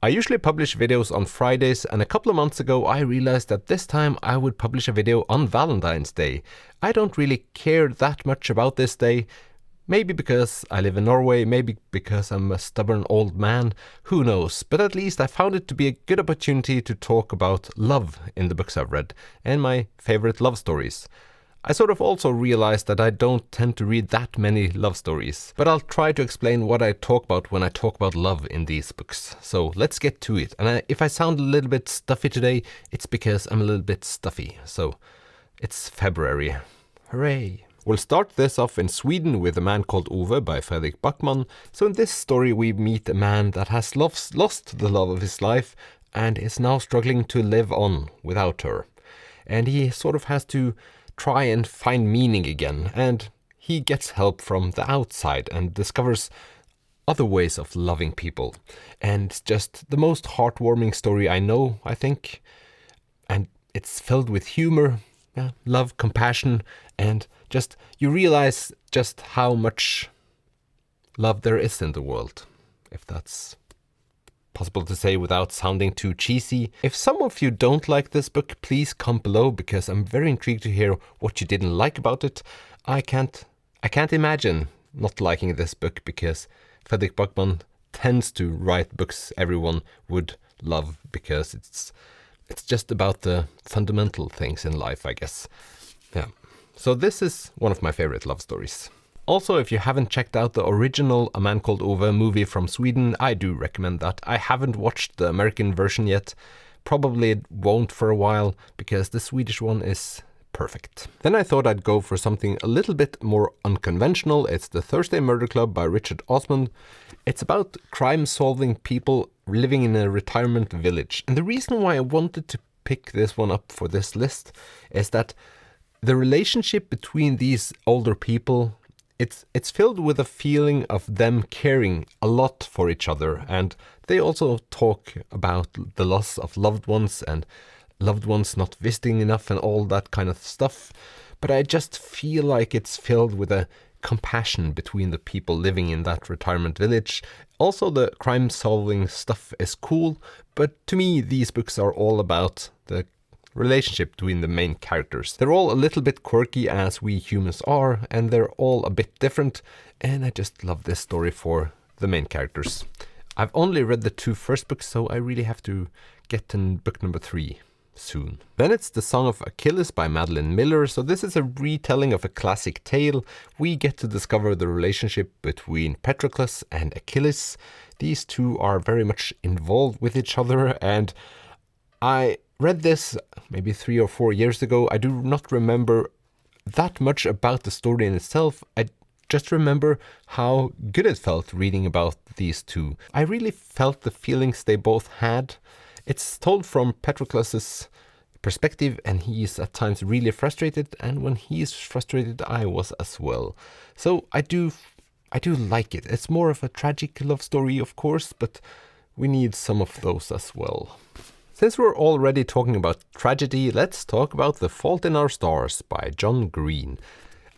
I usually publish videos on Fridays, and a couple of months ago I realized that this time I would publish a video on Valentine's Day. I don't really care that much about this day. Maybe because I live in Norway, maybe because I'm a stubborn old man, who knows. But at least I found it to be a good opportunity to talk about love in the books I've read, and my favorite love stories. I sort of also realized that I don't tend to read that many love stories, but I'll try to explain what I talk about when I talk about love in these books. So let's get to it. And if I sound a little bit stuffy today, it's because I'm a little bit stuffy. So it's February. Hooray! We'll start this off in Sweden with A Man Called Ove by Fredrik Backman. So in this story we meet a man that has lost the love of his life and is now struggling to live on without her. And he sort of has to try and find meaning again, and he gets help from the outside and discovers other ways of loving people. And it's just the most heartwarming story I know, I think. And it's filled with humor, love, compassion, and just you realize just how much love there is in the world, if that's possible to say without sounding too cheesy. If some of you don't like this book, please comment below, because I'm very intrigued to hear what you didn't like about it. I can't imagine not liking this book, because Fredrik Backman tends to write books everyone would love, because it's just about the fundamental things in life, I guess. Yeah. So this is one of my favorite love stories. Also, if you haven't checked out the original A Man Called Ove movie from Sweden, I do recommend that. I haven't watched the American version yet. Probably won't for a while, because the Swedish one is perfect. Then I thought I'd go for something a little bit more unconventional. It's The Thursday Murder Club by Richard Osman. It's about crime-solving people living in a retirement village. And the reason why I wanted to pick this one up for this list is that the relationship between these older people, it's filled with a feeling of them caring a lot for each other, and they also talk about the loss of loved ones and loved ones not visiting enough and all that kind of stuff. But I just feel like it's filled with a compassion between the people living in that retirement village. Also, the crime-solving stuff is cool, but to me these books are all about the relationship between the main characters. They're all a little bit quirky, as we humans are, and they're all a bit different, and I just love this story for the main characters. I've only read the two first books, so I really have to get to book number 3 soon. Then it's The Song of Achilles by Madeline Miller. So this is a retelling of a classic tale. We get to discover the relationship between Patroclus and Achilles. These two are very much involved with each other, and I read this maybe 3 or 4 years ago. I do not remember that much about the story in itself. I just remember how good it felt reading about these two. I really felt the feelings they both had. It's told from Patroclus's perspective, and he is at times really frustrated, and when he is frustrated, I was as well. So I do like it. It's more of a tragic love story, of course, but we need some of those as well. Since we're already talking about tragedy, let's talk about The Fault in Our Stars by John Green.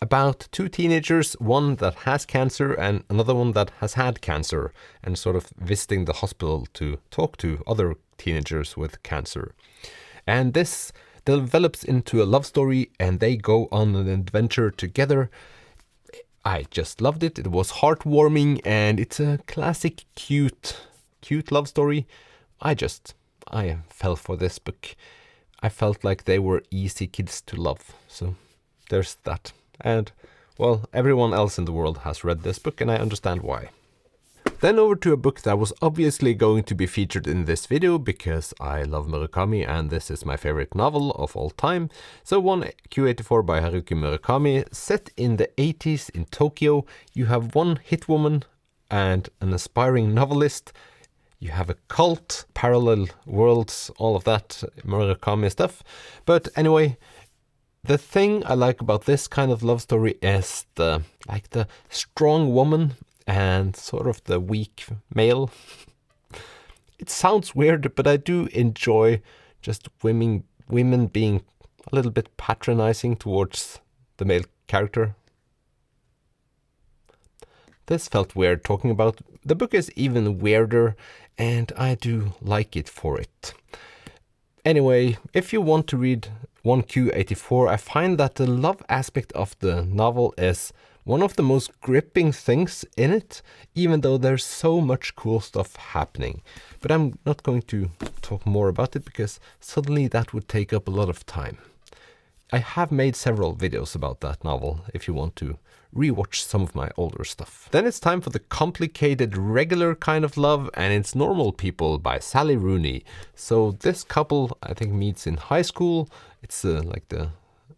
About two teenagers, one that has cancer and another one that has had cancer, and sort of visiting the hospital to talk to other teenagers with cancer. And this develops into a love story, and they go on an adventure together. I just loved it. It was heartwarming, and it's a classic cute love story. I fell for this book. I felt like they were easy kids to love. So there's that. And, well, everyone else in the world has read this book, and I understand why. Then over to a book that was obviously going to be featured in this video, because I love Murakami and this is my favorite novel of all time. So one Q84 by Haruki Murakami, set in the 80s in Tokyo. You have one hit woman and an aspiring novelist. You have a cult, parallel worlds, all of that Murakami stuff. But anyway, the thing I like about this kind of love story is the strong woman and sort of the weak male. It sounds weird, but I do enjoy just women being a little bit patronizing towards the male character. This felt weird talking about. The book is even weirder. and I do like it for it. Anyway, if you want to read 1Q84, I find that the love aspect of the novel is one of the most gripping things in it, even though there's so much cool stuff happening. But I'm not going to talk more about it because suddenly that would take up a lot of time. I have made several videos about that novel if you want to rewatch some of my older stuff. Then it's time for the complicated regular kind of love, and it's Normal People by Sally Rooney. So this couple, I think, meets in high school. It's like the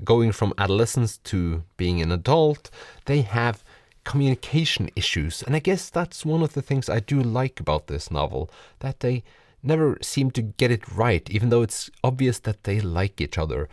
going from adolescence to being an adult. They have communication issues, and I guess that's one of the things I do like about this novel, that they never seem to get it right, even though it's obvious that they like each other.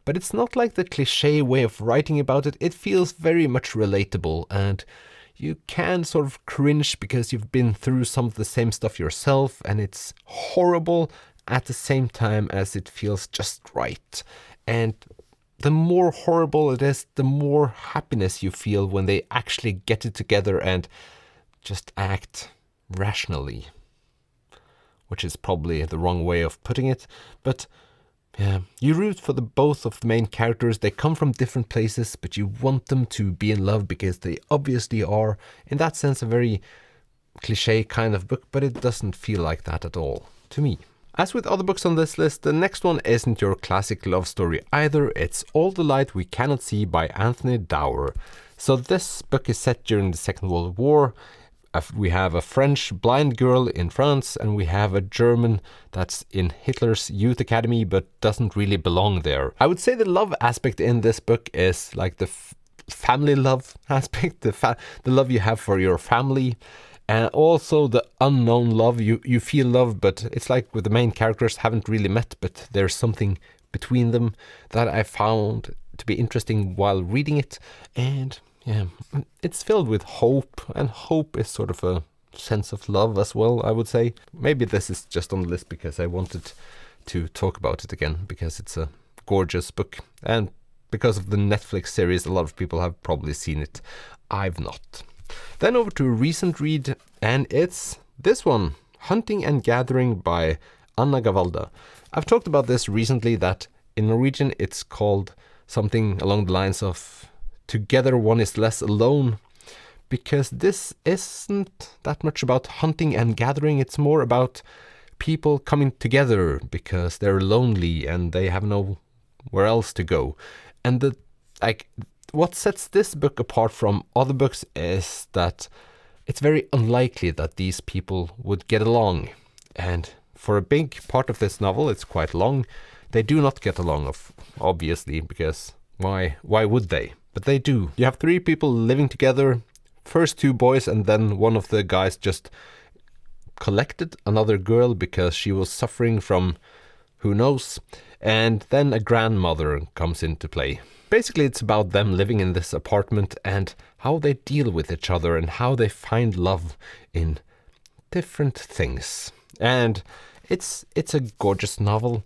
But it's not like the cliche way of writing about it. It feels very much relatable, and you can sort of cringe because you've been through some of the same stuff yourself, and it's horrible at the same time as it feels just right. And the more horrible it is, the more happiness you feel when they actually get it together and just act rationally. Which is probably the wrong way of putting it, but yeah, you root for both of the main characters. They come from different places, but you want them to be in love because they obviously are. In that sense, a very cliche kind of book, but it doesn't feel like that at all, to me. As with other books on this list, the next one isn't your classic love story either. It's All the Light We Cannot See by Anthony Dower. So this book is set during the Second World War. We have a French blind girl in France, and we have a German that's in Hitler's youth academy but doesn't really belong there. I would say the love aspect in this book is like the family love aspect, the love you have for your family, and also the unknown love. You feel love, but it's like with the main characters haven't really met, but there's something between them that I found to be interesting while reading it. And yeah, it's filled with hope, and hope is sort of a sense of love as well, I would say. Maybe this is just on the list because I wanted to talk about it again, because it's a gorgeous book. And because of the Netflix series, a lot of people have probably seen it. I've not. Then over to a recent read, and it's this one, Hunting and Gathering by Anna Gavalda. I've talked about this recently, that in Norwegian it's called something along the lines of Together One is Less Alone, because this isn't that much about hunting and gathering. It's more about people coming together because they're lonely and they have nowhere else to go. And what sets this book apart from other books is that it's very unlikely that these people would get along. And for a big part of this novel, it's quite long, they do not get along, obviously, because why would they? But they do. You have 3 people living together, first 2 boys, and then one of the guys just collected another girl because she was suffering from who knows, and then a grandmother comes into play. Basically, it's about them living in this apartment and how they deal with each other and how they find love in different things. And it's a gorgeous novel,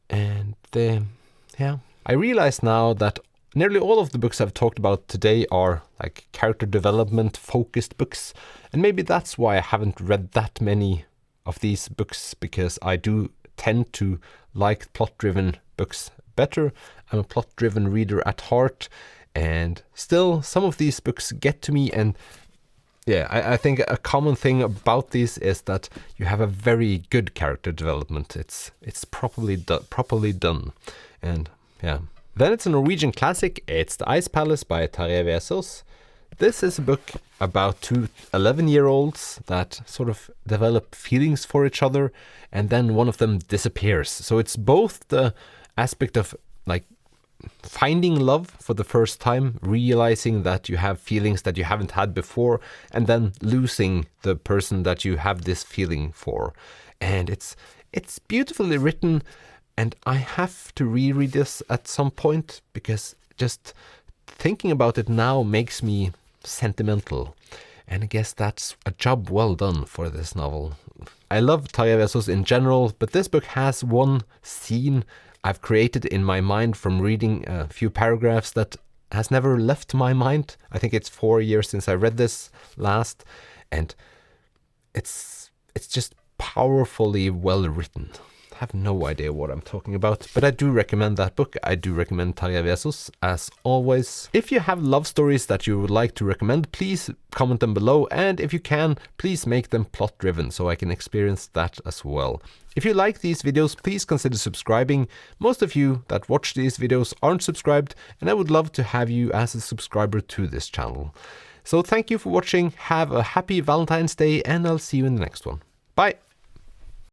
and I realize now that nearly all of the books I've talked about today are like character development focused books, and maybe that's why I haven't read that many of these books, because I do tend to like plot-driven books better. I'm a plot-driven reader at heart, and still some of these books get to me. And yeah, I think a common thing about these is that you have a very good character development. It's properly done, and yeah. Then it's a Norwegian classic. It's The Ice Palace by Terje Vesaas. This is a book about 2 11-year-olds that sort of develop feelings for each other, and then one of them disappears. So it's both the aspect of like finding love for the first time, realizing that you have feelings that you haven't had before, and then losing the person that you have this feeling for. And it's beautifully written. And I have to reread this at some point, because just thinking about it now makes me sentimental. And I guess that's a job well done for this novel. I love Terje Vesaas in general, but this book has one scene I've created in my mind from reading a few paragraphs that has never left my mind. I think it's 4 years since I read this last, and it's just powerfully well written. I have no idea what I'm talking about, but I do recommend that book. I do recommend Tarja Vesaas, as always. If you have love stories that you would like to recommend, please comment them below, and if you can, please make them plot driven so I can experience that as well. If you like these videos, please consider subscribing. Most of you that watch these videos aren't subscribed, and I would love to have you as a subscriber to this channel. So thank you for watching, have a happy Valentine's Day, and I'll see you in the next one. Bye!